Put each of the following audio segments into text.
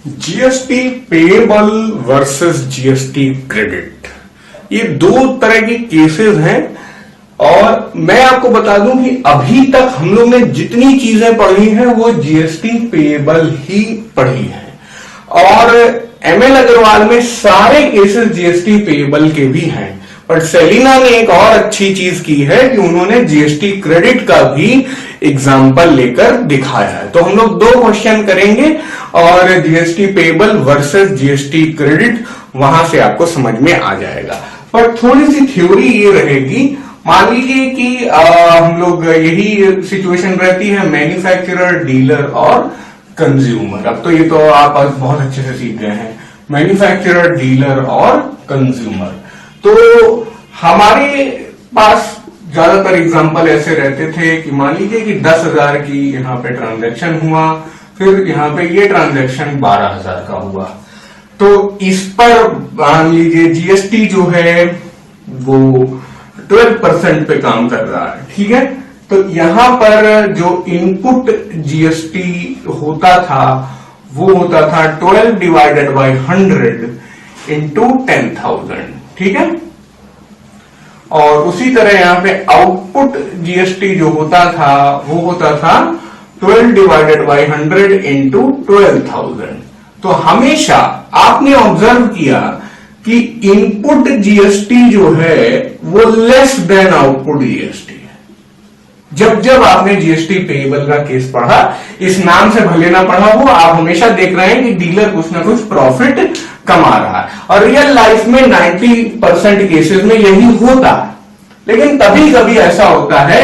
GST payable versus GST credit, ये दो तरह के केसेस हैं। और मैं आपको बता दूं कि अभी तक हम लोग ने जितनी चीजें पढ़ी हैं वो जीएसटी पेएबल ही पढ़ी है, और एमएल अग्रवाल में सारे केसेस जीएसटी पेएबल के भी हैं। पर सेलिना ने एक और अच्छी चीज की है कि उन्होंने जीएसटी क्रेडिट का भी एग्जाम्पल लेकर दिखाया है। तो हम लोग दो क्वेश्चन करेंगे और GST payable versus GST credit वहां से आपको समझ में आ जाएगा। पर थोड़ी सी थ्योरी ये रहेगी, मान लीजिए कि हम लोग यही सिचुएशन रहती है मैन्युफैक्चरर, डीलर और कंज्यूमर। अब तो ये तो आप बहुत अच्छे से सीख गए हैं, मैन्युफैक्चरर, डीलर और कंज्यूमर। तो हमारे पास ज्यादातर एग्जांपल ऐसे रहते थे कि मान लीजिए कि 10,000 की यहाँ पे ट्रांजैक्शन हुआ, फिर यहाँ पे ये ट्रांजैक्शन 12,000 का हुआ। तो इस पर मान लीजिए जीएसटी जो है वो 12% पे काम कर रहा है, ठीक है। तो यहां पर जो इनपुट जीएसटी होता था वो होता था 12 डिवाइडेड बाई 100 इंटू 10,000, ठीक है। और उसी तरह यहां पे आउटपुट जीएसटी जो होता था वो होता था 12 डिवाइडेड बाई 100 इंटू 12,000। तो हमेशा आपने ऑब्जर्व किया कि इनपुट जीएसटी जो है वो लेस देन आउटपुट जीएसटी है। जब जब आपने जीएसटी पेएबल का केस पढ़ा, इस नाम से भले ना पढ़ा हो, आप हमेशा देख रहे हैं कि डीलर कुछ ना कुछ प्रॉफिट कमा रहा है। और रियल लाइफ में 90% केसेस में यही होता है। लेकिन कभी कभी ऐसा होता है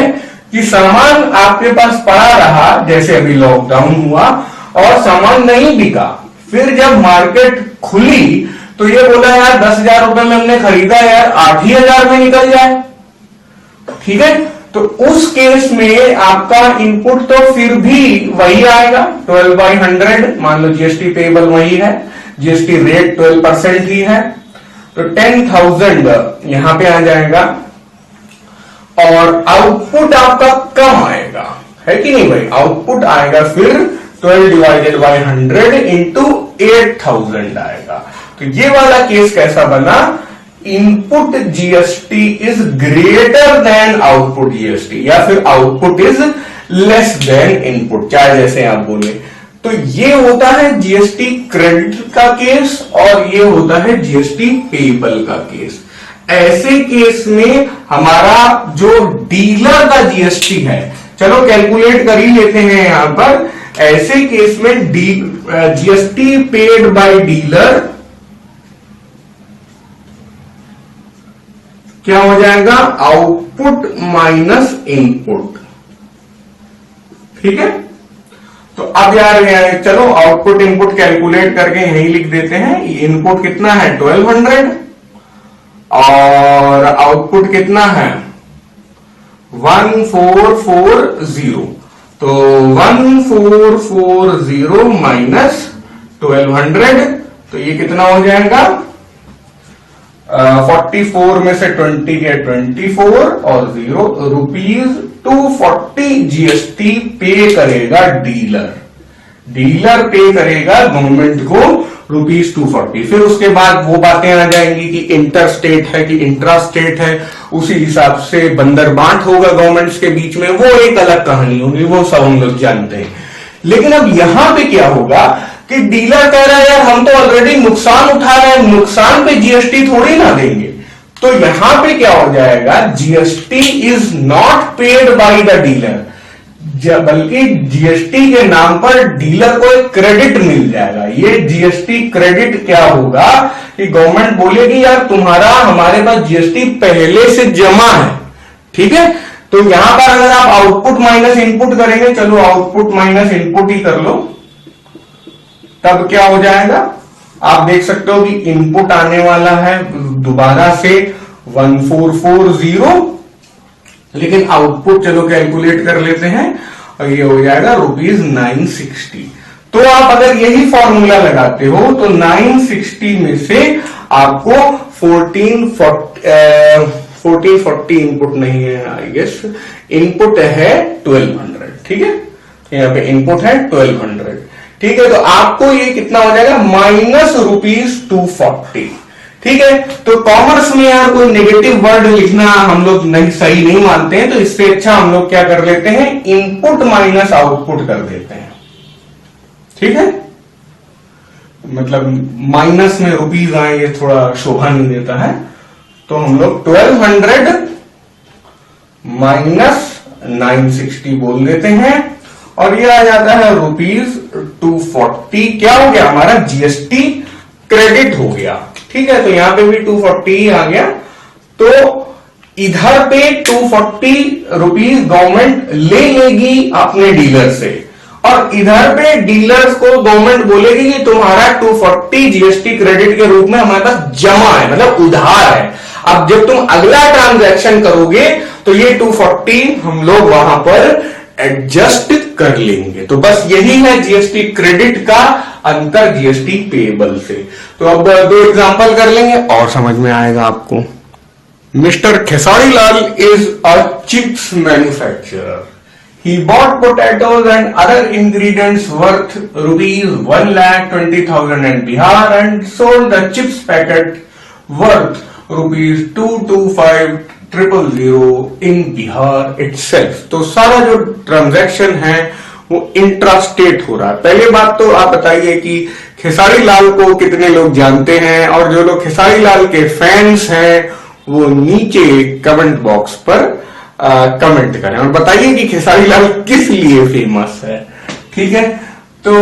कि सामान आपके पास पड़ा रहा, जैसे अभी लॉकडाउन हुआ, और सामान नहीं बिका। फिर जब मार्केट खुली तो ये बोला यार 10,000 रुपए में हमने खरीदा, यार 8,000 में निकल जाए, ठीक है। तो उस केस में आपका इनपुट तो फिर भी वही आएगा 12/100। मान लो जीएसटी पेएबल वही है, जीएसटी रेट 12% ही है, तो 10,000 यहां पे आ जाएगा। और आउटपुट आपका कम आएगा, है कि नहीं भाई। आउटपुट आएगा फिर 12 डिवाइडेड बाई 100 इंटू 8,000 आएगा। तो ये वाला केस कैसा बना, input GST is greater than output GST, या फिर output is less than input, चाहे जैसे आप बोले। तो ये होता है जीएसटी क्रेडिट का केस और ये होता है जीएसटी पेएबल का केस। ऐसे केस में हमारा जो डीलर का जीएसटी है, चलो कैलकुलेट कर ही लेते हैं यहां पर। ऐसे केस में जीएसटी पेड बाय डीलर क्या हो जाएगा, आउटपुट माइनस इनपुट, ठीक है। तो अब यार चलो आउटपुट इनपुट कैलकुलेट करके यही लिख देते हैं। इनपुट कितना है 1200 और आउटपुट कितना है 1440। तो 1440 माइनस 1200, तो ये कितना हो जाएगा 44 में से 20 गया 24 और 0 ₹240 जीएसटी पे करेगा डीलर। डीलर पे करेगा गवर्नमेंट को ₹240। फिर उसके बाद वो बातें आ जाएंगी कि इंटर स्टेट है कि इंट्रा स्टेट है, उसी हिसाब से बंदर बांट होगा गवर्नमेंट्स के बीच में, वो एक अलग कहानी होगी, वो सब हम लोग जानते हैं। लेकिन अब यहां पे क्या होगा कि डीलर कह रहा है यार हम तो ऑलरेडी नुकसान उठा रहे हैं, नुकसान पे जीएसटी थोड़ी ना देंगे। तो यहां पे क्या हो जाएगा, GST is not paid by the dealer, बल्कि जीएसटी के नाम पर डीलर को एक क्रेडिट मिल जाएगा। ये जीएसटी क्रेडिट क्या होगा कि गवर्नमेंट बोलेगी यार तुम्हारा हमारे पास जीएसटी पहले से जमा है, ठीक है। तो यहां पर अगर आप आउटपुट माइनस इनपुट करेंगे, चलो आउटपुट माइनस इनपुट ही कर लो, तब क्या हो जाएगा, आप देख सकते हो कि इनपुट आने वाला है दोबारा से 1440, लेकिन आउटपुट चलो कैलकुलेट कर लेते हैं और ये हो जाएगा ₹960। तो आप अगर यही फॉर्मूला लगाते हो तो 960 में से आपको 1440 इनपुट नहीं है, आई गेस इनपुट है 1200, ठीक है। यहाँ पे इनपुट है 1200, ठीक है, तो आपको ये कितना हो जाएगा, -240। ठीक है, तो कॉमर्स में यार कोई नेगेटिव वर्ड लिखना हम लोग नहीं, सही नहीं मानते हैं, तो इससे अच्छा हम लोग क्या कर लेते हैं, इनपुट माइनस आउटपुट कर देते हैं। ठीक है, मतलब माइनस में रुपीज आए, ये थोड़ा शोभा नहीं देता है, तो हम लोग 1200 माइनस 960 बोल देते हैं, और ये आ जाता है ₹240। क्या हो गया, हमारा जीएसटी क्रेडिट हो गया। ठीक है, तो यहां पे भी 240 ही आ गया, तो इधर पे 240 रुपीज गवर्नमेंट ले लेगी अपने डीलर से, और इधर पे डीलर्स को गवर्नमेंट बोलेगी कि तुम्हारा 240 जीएसटी क्रेडिट के रूप में हमारे पास जमा है, मतलब उधार है। अब जब तुम अगला ट्रांजैक्शन करोगे तो ये 240 हम लोग वहां पर एडजस्ट कर लेंगे। तो बस यही है जीएसटी क्रेडिट का अंतर जीएसटी पेएबल से। तो अब 2 एग्जांपल कर लेंगे और समझ में आएगा आपको। Mister Khesari Lal is a chips manufacturer. He bought potatoes and other ingredients worth ₹1,20,000 in Bihar and sold the chips packet worth ₹225,000 in Bihar itself। तो सारा जो ट्रांजैक्शन है वो इंट्रास्टेट हो रहा है। पहले बात तो आप बताइए कि खेसारी लाल को कितने लोग जानते हैं, और जो लोग खेसारी लाल के फैंस हैं वो नीचे कमेंट बॉक्स पर कमेंट करें और बताइए कि खेसारी लाल किस लिए फेमस है। ठीक है, तो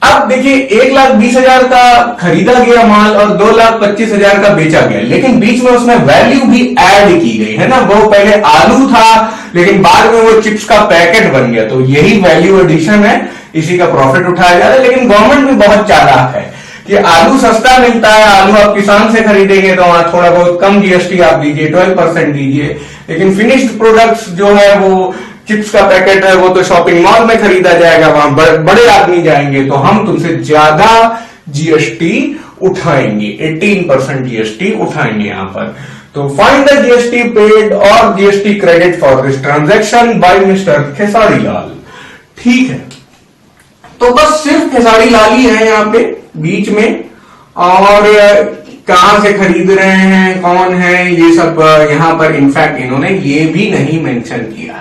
अब देखिए 1,20,000 का खरीदा गया माल और 2,25,000 का बेचा गया, लेकिन बीच में उसमें वैल्यू भी ऐड की गई है ना। वो पहले आलू था लेकिन बाद में वो चिप्स का पैकेट बन गया, तो यही वैल्यू एडिशन है, इसी का प्रॉफिट उठाया जा रहा है। लेकिन गवर्नमेंट भी बहुत चालाक है कि आलू सस्ता मिलता है, आलू आप किसान से खरीदेंगे तो वहां थोड़ा बहुत कम जीएसटी आप दीजिए, 12% दीजिए, लेकिन फिनिश्ड प्रोडक्ट्स जो है वो चिप्स का पैकेट है वो तो शॉपिंग मॉल में खरीदा जाएगा, वहां बड़े आदमी जाएंगे, तो हम तुमसे ज्यादा जीएसटी उठाएंगे, 18% जीएसटी उठाएंगे यहां पर। तो फाइंड द जीएसटी पेड और GST credit for this transaction by mister Khesari Lal. ठीक है, तो बस सिर्फ खेसारी लाल ही है यहाँ पे बीच में, और कहां से खरीद रहे हैं, कौन है, ये सब यहां पर इनफैक्ट इन्होंने ये भी नहीं मेंशन किया।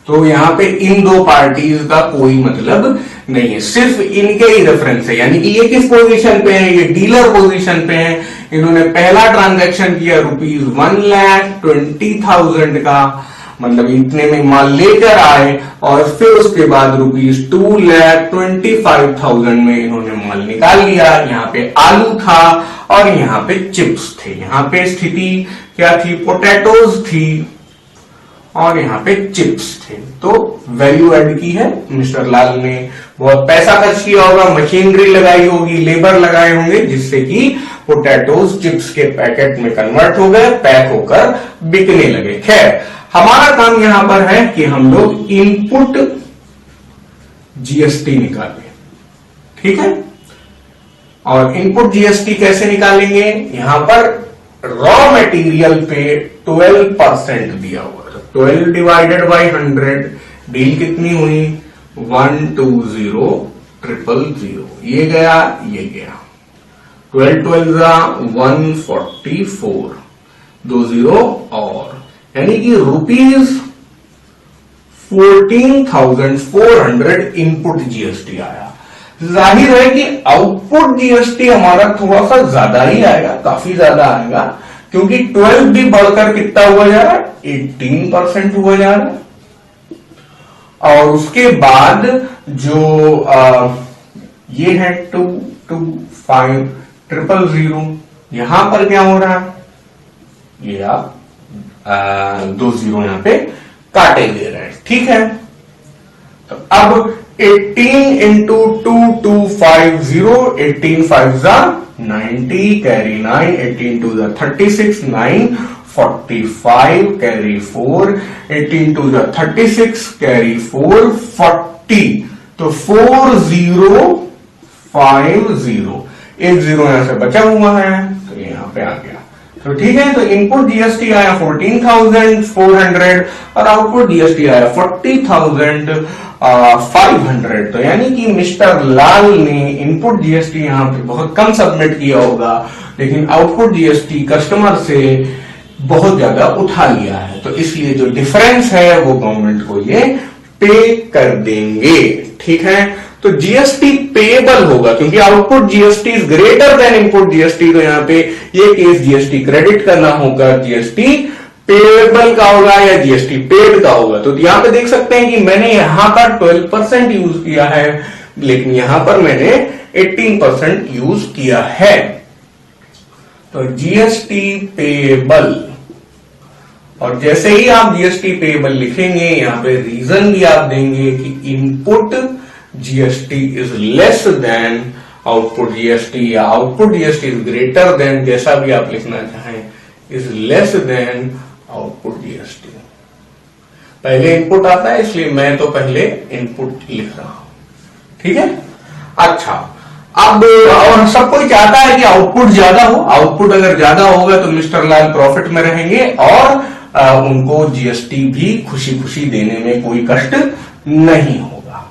तो यहां पे इन 2 पार्टीज का कोई मतलब नहीं है, सिर्फ इनके ही रेफरेंस है, यानी कि ये किस पोजीशन पे है, ये डीलर पोजीशन पे है। इन्होंने पहला ट्रांजैक्शन किया ₹1,20,000 का, मतलब इतने में माल लेकर आए, और फिर उसके बाद ₹2,25,000 में इन्होंने माल निकाल लिया। यहाँ पे आलू था और यहाँ पे चिप्स थे, यहाँ पे स्थिति क्या थी, पोटैटोज थी और यहाँ पे चिप्स थे। तो वैल्यू ऐड की है मिस्टर लाल ने, बहुत पैसा खर्च किया होगा, मशीनरी लगाई होगी, लेबर लगाए होंगे, जिससे कि पोटैटोज चिप्स के पैकेट में कन्वर्ट हो गए, पैक होकर बिकने लगे। खैर, हमारा काम यहां पर है कि हम लोग इनपुट जीएसटी निकालें। ठीक है, और इनपुट जीएसटी कैसे निकालेंगे, यहां पर रॉ मटेरियल पे 12% दिया हुआ है, 12 डिवाइडेड बाई 100, डील कितनी हुई, 120,000, ये गया, ये गया, 12 144, 20 और, यानी कि ₹14,400 इनपुट जीएसटी आया। जाहिर है कि आउटपुट जीएसटी हमारा थोड़ा सा ज्यादा ही आएगा, काफी ज्यादा आएगा, क्योंकि 12 भी बढ़कर कितना हुआ जा रहा है, 18% हुआ जा रहा है। और उसके बाद जो ये है 225,000, यहां पर क्या हो रहा है, ये आप 2 0 यहां पे काटे दे रहे हैं। ठीक है, तो अब 18 into 2250, 18 5 90, कैरी 9, 18 2 36, 9 45, कैरी 4, 18 2 36, कैरी 4 40, तो 4050, एक 0 यहां से बचा हुआ है, तो यहां पे आ गया। तो ठीक है, तो इनपुट जीएसटी आया 14,400 और आउटपुट जीएसटी आया 40,000, 500, तो यानी कि मिस्टर लाल ने इनपुट जीएसटी यहां पे बहुत कम सबमिट किया होगा, लेकिन आउटपुट जीएसटी कस्टमर से बहुत ज्यादा उठा लिया है, तो इसलिए जो डिफरेंस है वो गवर्नमेंट को ये पे कर देंगे। ठीक है, तो जीएसटी पेएबल होगा क्योंकि output GST is greater then input GST, तो यहां पे ये केस जीएसटी क्रेडिट करना होगा, जीएसटी पेएबल का होगा या जीएसटी पेड का होगा। तो यहां पे देख सकते हैं कि मैंने यहां का 12% यूज किया है, लेकिन यहां पर मैंने 18% यूज किया है। तो जीएसटी पेएबल, और जैसे ही आप जीएसटी पेएबल लिखेंगे यहां पे रीजन भी आप देंगे कि input GST is less than output GST या output GST is greater than, जैसा भी आप लिखना चाहें, is less than output GST. पहले इनपुट आता है इसलिए मैं तो पहले इनपुट लिख रहा हूं। ठीक है, अच्छा, अब और सब कोई चाहता है कि आउटपुट ज्यादा हो, आउटपुट अगर ज्यादा होगा तो मिस्टर लाल प्रॉफिट में रहेंगे और उनको जीएसटी भी खुशी खुशी देने में कोई कष्ट नहीं होगा।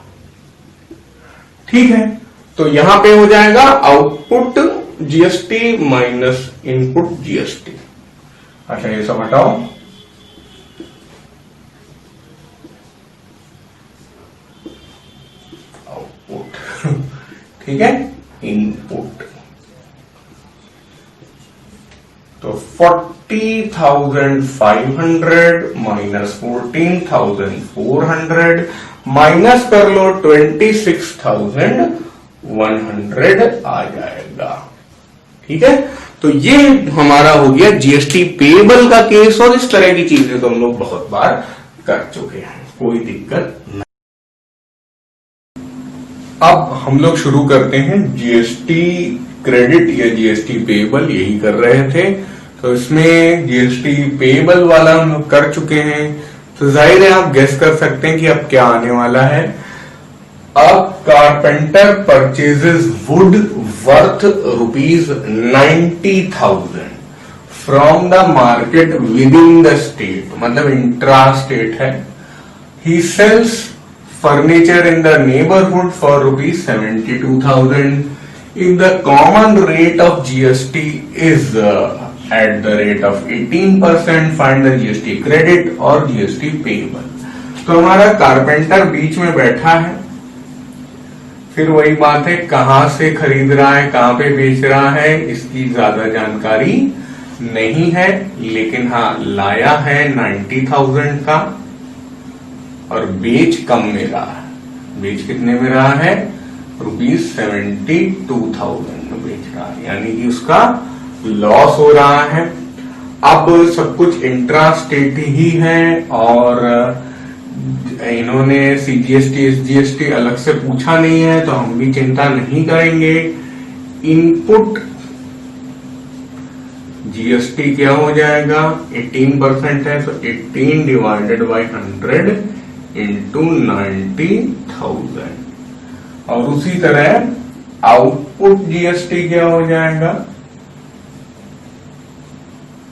ठीक है, तो यहां पे हो जाएगा output GST minus input GST. अच्छा, ये सब हटाओ, आउटपुट, ठीक है, इनपुट, तो 40,500 माइनस 14,400 माइनस कर लो 26,100 आ जाएगा। ठीक है, तो ये हमारा हो गया जीएसटी पेएबल का केस, और इस तरह की चीजें तो हम लोग बहुत बार कर चुके हैं, कोई दिक्कत नहीं। अब हम लोग शुरू करते हैं जीएसटी क्रेडिट या जीएसटी पेएबल, यही कर रहे थे। तो इसमें जीएसटी पेएबल वाला हम लोग कर चुके हैं, तो जाहिर है आप गेस कर सकते हैं कि अब क्या आने वाला है। अब carpenter purchases wood worth ₹90,000 from the market within the state, मतलब इंट्रा स्टेट है। He sells furniture in the neighbourhood for ₹72,000. If the common rate of GST is at the rate of 18%, find the GST credit or GST payable. तो हमारा carpenter बीच में बैठा है, फिर वही बात है कहां से खरीद रहा है, कहां पे बेच रहा है, इसकी ज्यादा जानकारी नहीं है, लेकिन हाँ लाया है 90,000 का और बेच कम में रहा है। बेच कितने में रहा है? ₹72,000 में बेच रहा है, यानी कि उसका लॉस हो रहा है। अब सब कुछ इंट्रा स्टेट ही है और इन्होंने सीजीएसटी एसजीएसटी अलग से पूछा नहीं है, तो हम भी चिंता नहीं करेंगे। इनपुट जीएसटी क्या हो जाएगा? 18% है, तो 18 डिवाइडेड बाई 100 इंटू 90,000। और उसी तरह आउटपुट जीएसटी क्या हो जाएगा?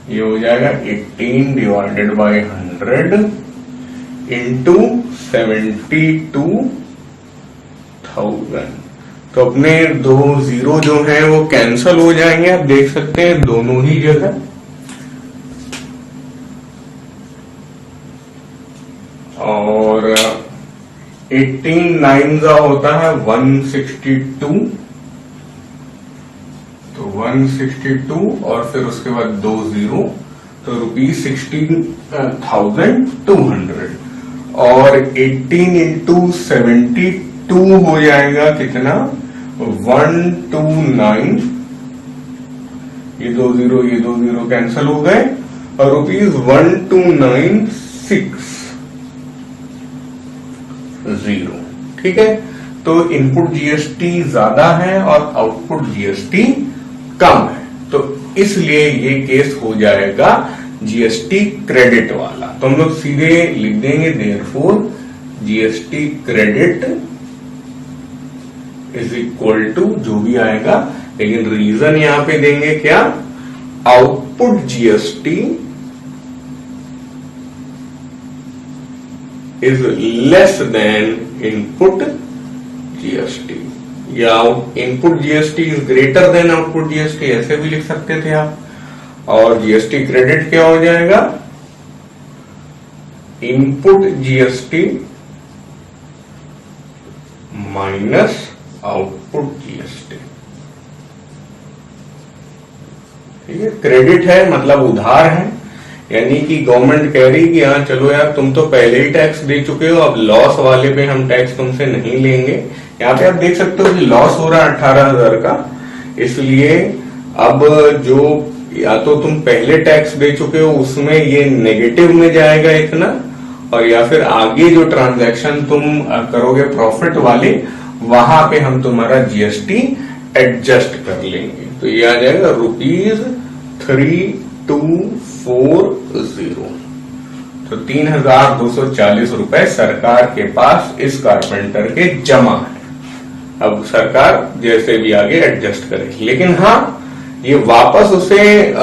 ये हो जाएगा 18 डिवाइडेड बाई 100 इंटू 72,000। तो अपने दो जीरो जो हैं वो कैंसल हो जाएंगे, आप देख सकते हैं दोनों ही जगह। और 18 9 का होता है 162, तो 162 और फिर उसके बाद 2 जीरो, तो ₹16,200। और 18 इंटू 72 हो जाएगा कितना? 129। ये 2 जीरो कैंसल हो गए और ₹129,600। ठीक है, तो इनपुट जीएसटी ज्यादा है और आउटपुट जीएसटी कम है, तो इसलिए ये केस हो जाएगा जीएसटी क्रेडिट वाला। तो हम लोग सीधे लिख देंगे therefore GST credit is equal to जो भी आएगा, लेकिन रीजन यहां पे देंगे क्या? Output GST is less than input GST, या input GST is greater than output GST, ऐसे भी लिख सकते थे आप। और जीएसटी क्रेडिट क्या हो जाएगा, input GST minus output GST. ठीक है, क्रेडिट है मतलब उधार है, यानी कि गवर्नमेंट कह रही कि हाँ चलो यार तुम तो पहले ही टैक्स दे चुके हो, अब लॉस वाले पे हम टैक्स तुमसे नहीं लेंगे। यहाँ पे आप देख सकते हो कि लॉस हो रहा है 18,000 का, इसलिए अब जो या तो तुम पहले टैक्स दे चुके हो उसमें ये नेगेटिव में जाएगा इतना, और या फिर आगे जो ट्रांजैक्शन तुम करोगे प्रॉफिट वाले, वहां पे हम तुम्हारा जीएसटी एडजस्ट कर लेंगे। तो ये आ जाएगा ₹3240। तो 3,240 रुपए सरकार के पास इस कारपेंटर के जमा है। अब सरकार जैसे भी आगे एडजस्ट करे, लेकिन हाँ ये वापस उसे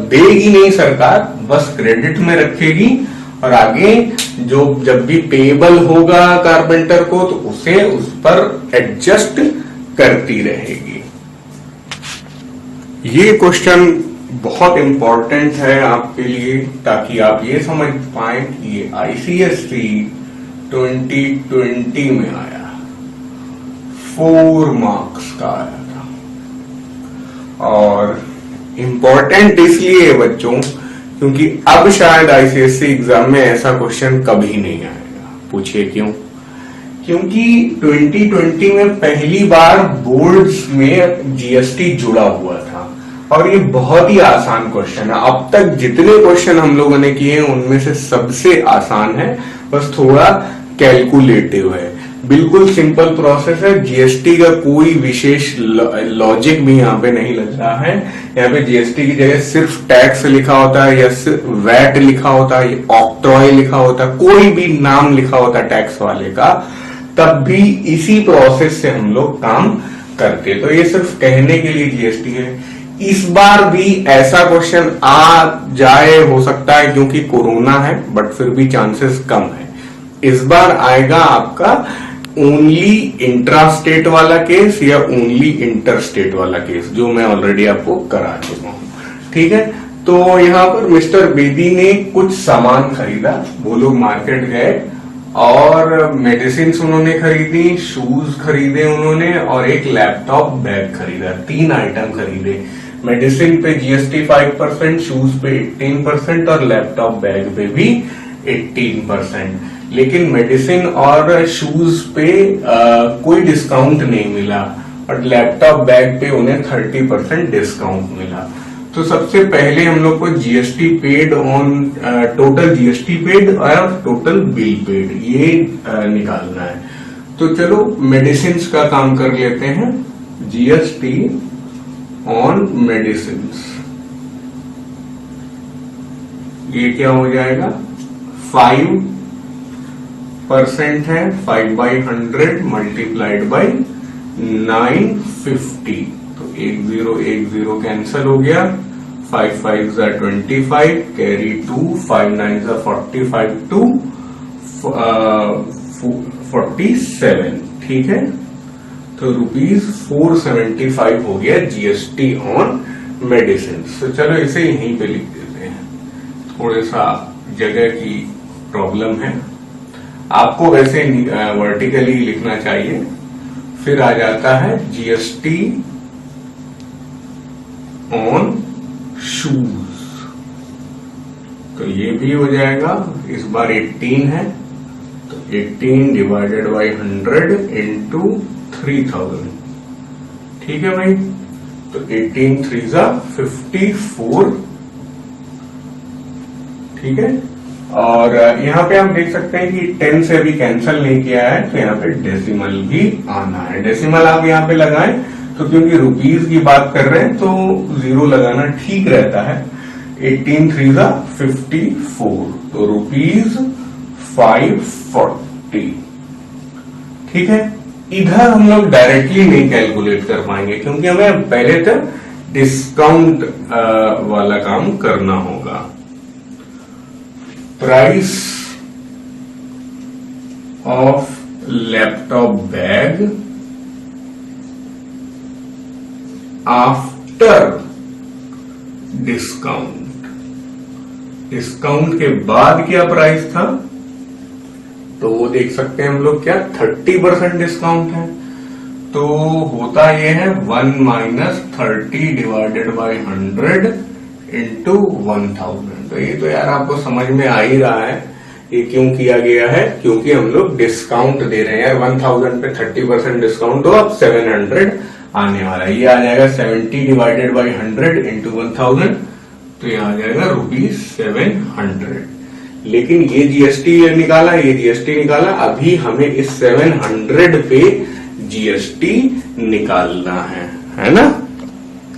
देगी नहीं सरकार, बस क्रेडिट में रखेगी, और आगे जो जब भी पेएबल होगा कारपेंटर को तो उसे उस पर एडजस्ट करती रहेगी। ये क्वेश्चन बहुत इंपॉर्टेंट है आपके लिए, ताकि आप ये समझ पाए कि ये आईसीएससी 2020 में आया, 4 मार्क्स का आया था। और इंपॉर्टेंट इसलिए है बच्चों क्योंकि अब शायद आईसीएससी एग्जाम में ऐसा क्वेश्चन कभी नहीं आएगा। पूछिए क्यों? क्योंकि 2020 में पहली बार बोर्ड्स में जीएसटी जुड़ा हुआ था, और ये बहुत ही आसान क्वेश्चन है। अब तक जितने क्वेश्चन हम लोगों ने किए हैं उनमें से सबसे आसान है, बस थोड़ा कैलकुलेटिव है। बिल्कुल सिंपल प्रोसेस है, जीएसटी का कोई विशेष लॉजिक भी यहाँ पे नहीं लग रहा है। यहाँ पे जीएसटी की जगह सिर्फ टैक्स लिखा होता है, या सिर्फ वैट लिखा होता है, या ऑक्ट्रॉय लिखा होता है, कोई भी नाम लिखा होता है टैक्स वाले का, तब भी इसी प्रोसेस से हम लोग काम करते। तो ये सिर्फ कहने के लिए जीएसटी है। इस बार भी ऐसा क्वेश्चन आ जाए, हो सकता है क्योंकि कोरोना है, बट फिर भी चांसेस कम है। इस बार आएगा आपका ओनली इंट्रा स्टेट वाला केस या ओनली इंटर स्टेट वाला केस, जो मैं ऑलरेडी आपको करा चुका हूं। ठीक है, तो यहां पर मिस्टर बेदी ने कुछ सामान खरीदा। वो लोग मार्केट गए और मेडिसिन उन्होंने खरीदी, शूज खरीदे उन्होंने, और एक लैपटॉप बैग खरीदा। 3 आइटम खरीदे। मेडिसिन पे जीएसटी 5%, शूज पे 18% और लैपटॉप बैग पे भी 18%। लेकिन मेडिसिन और शूज पे कोई डिस्काउंट नहीं मिला, और लैपटॉप बैग पे उन्हें 30% डिस्काउंट मिला। तो सबसे पहले हम लोग को GST paid on total GST paid और टोटल बिल पेड ये निकालना है। तो चलो मेडिसिन का काम कर लेते हैं। जीएसटी ऑन मेडिसिन, ये क्या हो जाएगा, 5% है, 5/100 मल्टीप्लाइड बाई 950। तो 1010 कैंसल हो गया, 5 5 25, कैरी 2, 5 9 45 2 47। ठीक है, तो ₹475 हो गया जीएसटी ऑन मेडिसिन। तो चलो इसे यहीं पे लिख देते हैं, थोड़ा सा जगह की प्रॉब्लम है। आपको वैसे वर्टिकली लिखना चाहिए। फिर आ जाता है जीएसटी ऑन शूज, तो ये भी हो जाएगा। इस बार 18 है, तो 18 डिवाइडेड बाई 100 इंटू 3000। ठीक है भाई, तो 18 3 54। ठीक है, और यहाँ पे आप देख सकते हैं कि 10 से अभी कैंसिल नहीं किया है, तो यहाँ पे डेसिमल भी आना है। डेसिमल आप यहाँ पे लगाएं, तो क्योंकि रुपीज की बात कर रहे हैं तो 0 लगाना ठीक रहता है। 18 3 54, तो ₹540। ठीक है, इधर हम लोग डायरेक्टली नहीं कैलकुलेट कर पाएंगे, क्योंकि हमें पहले तक डिस्काउंट वाला काम करना होगा। Price of laptop bag after discount. Discount के बाद क्या प्राइस था, तो वो देख सकते हैं हम लोग, क्या 30% डिस्काउंट है, तो होता ये है 1 माइनस 30 डिवाइडेड बाई 100 इंटू 1000। तो ये तो यार आपको समझ में आ ही रहा है ये क्यों किया गया है, क्योंकि हम लोग डिस्काउंट दे रहे हैं यार। 1000 पे 30% डिस्काउंट, तो अब 700 आने वाला है। ये आ जाएगा 70 डिवाइडेड बाई 100 इंटू 1000, तो ये आ जाएगा ₹700। लेकिन ये जीएसटी निकाला, ये जीएसटी निकाला, अभी हमें इस 700 पे जीएसटी निकालना है ना।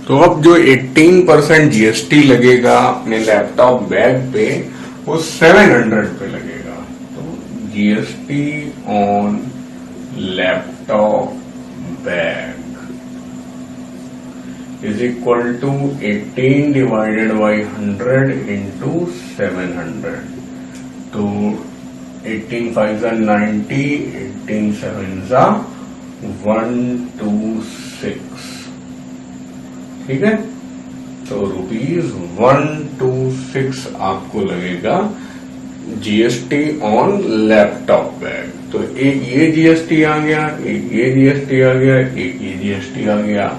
तो अब जो 18% जीएसटी लगेगा अपने लैपटॉप बैग पे, वो 700 पे लगेगा। तो GST on laptop bag is equal to 18 divided by 100 into 700। तो 18 5 जा 90, 18 7 जा 126, ठीक है। तो ₹126 आपको लगेगा जीएसटी ऑन लैपटॉप बैग। तो एक ये जीएसटी आ गया, एक ये जीएसटी आ गया, एक ये जीएसटी आ गया।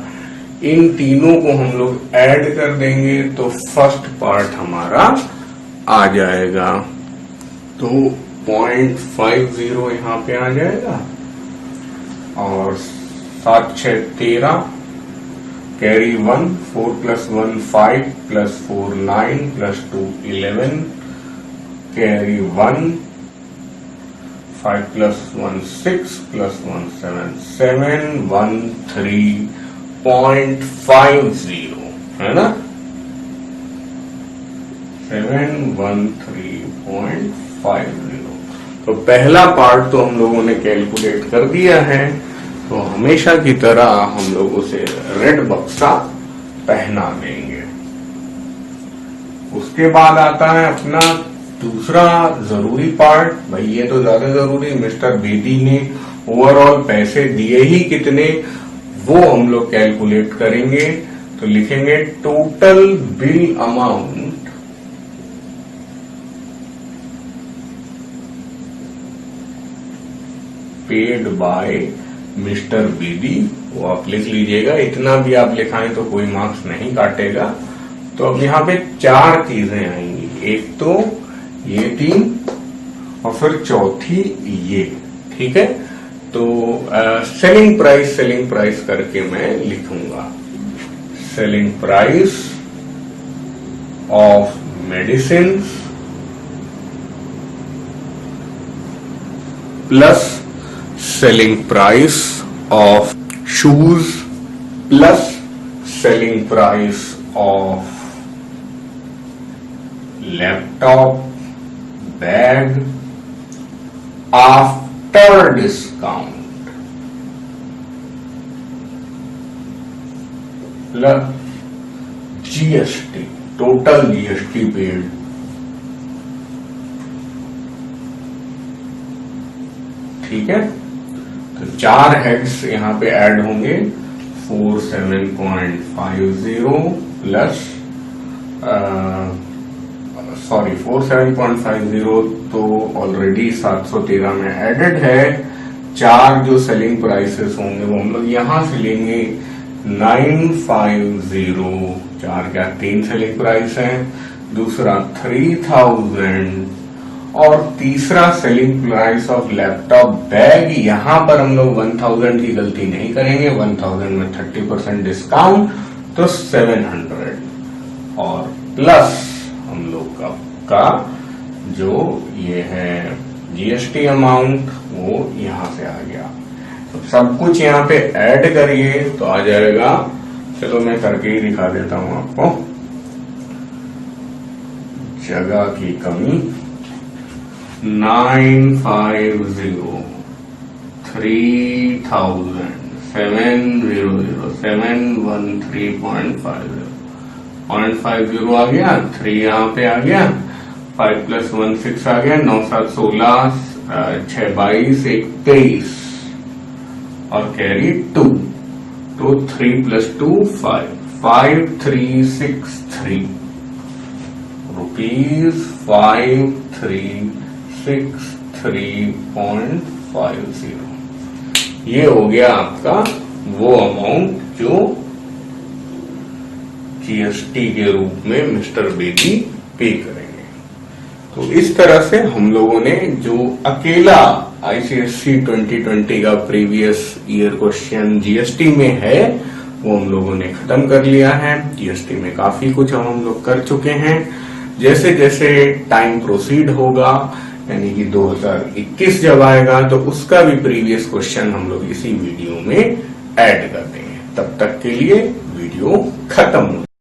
इन तीनों को हम लोग ऐड कर देंगे तो फर्स्ट पार्ट हमारा आ जाएगा। तो 0.50 यहां पे आ जाएगा, और 7 6 13, कैरी 1, 4 + 1 5 + 4 9 + 2 11, कैरी 1, 5 + 1 6 + 1 7 713.50 है ना, 713.50। तो पहला पार्ट तो हम लोगों ने कैलकुलेट कर दिया है। तो हमेशा की तरह हम लोग उसे रेड बक्सा पहना देंगे। उसके बाद आता है अपना दूसरा जरूरी पार्ट। भाई ये तो ज्यादा जरूरी, मिस्टर बेदी ने ओवरऑल पैसे दिए ही कितने, वो हम लोग कैलकुलेट करेंगे। तो लिखेंगे total bill amount paid by mister Bedi. वो आप लिख लीजिएगा, इतना भी आप लिखाएं तो कोई मार्क्स नहीं काटेगा। तो अब यहाँ पे 4 चीजें आएंगी, एक तो ये 3 और फिर चौथी ये, ठीक है। तो सेलिंग प्राइस करके मैं लिखूंगा selling price of medicine plus selling price of shoes plus selling price of laptop bag after discount plus GST, total GST paid. ठीक है, तो 4 हेड्स यहां पे ऐड होंगे, 47.50 प्लस 47.50 तो ऑलरेडी 713 में एडेड है। 4 जो सेलिंग प्राइसेस होंगे वो हम लोग यहां से लेंगे 950। 4 क्या 3 सेलिंग प्राइस है, दूसरा 3000 और तीसरा selling price of laptop bag. यहां पर हम लोग 1000 की गलती नहीं करेंगे, 1000 में 30% डिस्काउंट तो 700 और प्लस हम लोग का जो ये है जीएसटी अमाउंट वो यहां से आ गया। तो सब कुछ यहां पे ऐड करिए तो आ जाएगा। चलो मैं करके ही दिखा देता हूं आपको, जगह की कमी। 950 3000 700 713.50 आ गया, 3 यहाँ पे आ गया, 5 + 1 6 आ गया, 9 7 16 6 22 1 23 और कैरी 2, तो 3 + 2 5, 5363 रुपीज 5363.50। ये हो गया आपका वो अमाउंट जो जीएसटी के रूप में मिस्टर बेदी पे करेंगे। तो इस तरह से हम लोगों ने जो अकेला आईसीएसई 2020 का प्रीवियस ईयर क्वेश्चन जीएसटी में है वो हम लोगों ने खत्म कर लिया है। जीएसटी में काफी कुछ हम लोग कर चुके हैं। जैसे जैसे टाइम प्रोसीड होगा यानी कि 2021 जब आएगा तो उसका भी प्रीवियस क्वेश्चन हम लोग इसी वीडियो में ऐड कर देंगे। तब तक के लिए वीडियो खत्म हो